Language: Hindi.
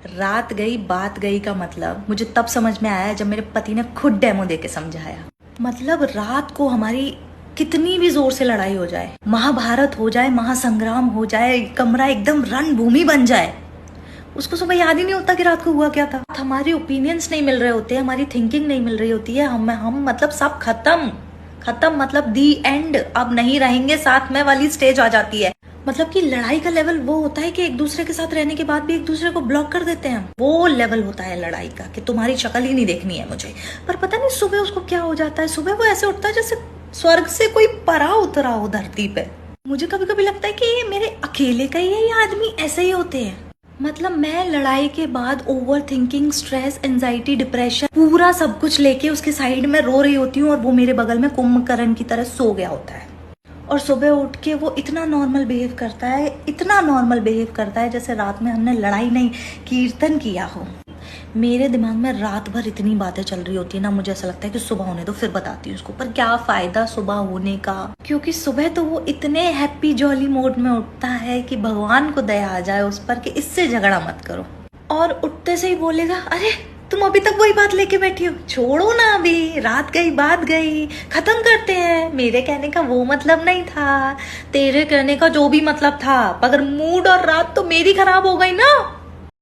रात गई बात गई का मतलब मुझे तब समझ में आया जब मेरे पति ने खुद डेमो दे के समझाया। मतलब रात को हमारी कितनी भी जोर से लड़ाई हो जाए, महाभारत हो जाए, महासंग्राम हो जाए, कमरा एकदम रणभूमि बन जाए, उसको सुबह याद ही नहीं होता कि रात को हुआ क्या था। हमारी ओपिनियंस नहीं मिल रहे होते, हमारी थिंकिंग नहीं मिल रही होती है, हम मतलब सब खत्म मतलब दी एंड, अब नहीं रहेंगे साथ में वाली स्टेज आ जाती है। मतलब कि लड़ाई का लेवल वो होता है कि एक दूसरे के साथ रहने के बाद भी एक दूसरे को ब्लॉक कर देते हैं। वो लेवल होता है लड़ाई का कि तुम्हारी शक्ल ही नहीं देखनी है मुझे। पर पता नहीं सुबह उसको क्या हो जाता है, सुबह वो ऐसे उठता है जैसे स्वर्ग से कोई परा उतरा हो धरती पे। मुझे कभी कभी लगता है कि ये मेरे अकेले का ही है, ये आदमी ऐसे ही होते हैं। मतलब मैं लड़ाई के बाद over thinking, stress, anxiety, depression, पूरा सब कुछ लेके उसके साइड में रो रही होती हूँ और वो मेरे बगल में कुंभकर्ण की तरह सो गया होता है। और सुबह उठ के वो इतना नॉर्मल बिहेव करता है, इतना नॉर्मल बिहेव करता है जैसे रात में हमने लड़ाई नहीं, कीर्तन किया हो। मेरे दिमाग में रात भर इतनी बातें चल रही होती है ना, मुझे ऐसा लगता है कि सुबह होने दो फिर बताती हूँ उसको। पर क्या फायदा सुबह होने का, क्योंकि सुबह तो वो इतने हैप्पी जॉली मोड में उठता है कि भगवान को दया आ जाए उस पर कि इससे झगड़ा मत करो। और उठते से ही बोलेगा, अरे तुम अभी तक वही बात लेके बैठी हो, छोड़ो ना, अभी रात गई बात गई, खत्म करते हैं। मेरे कहने का वो मतलब नहीं था, तेरे कहने का जो भी मतलब था, मगर मूड और रात तो मेरी खराब हो गई ना।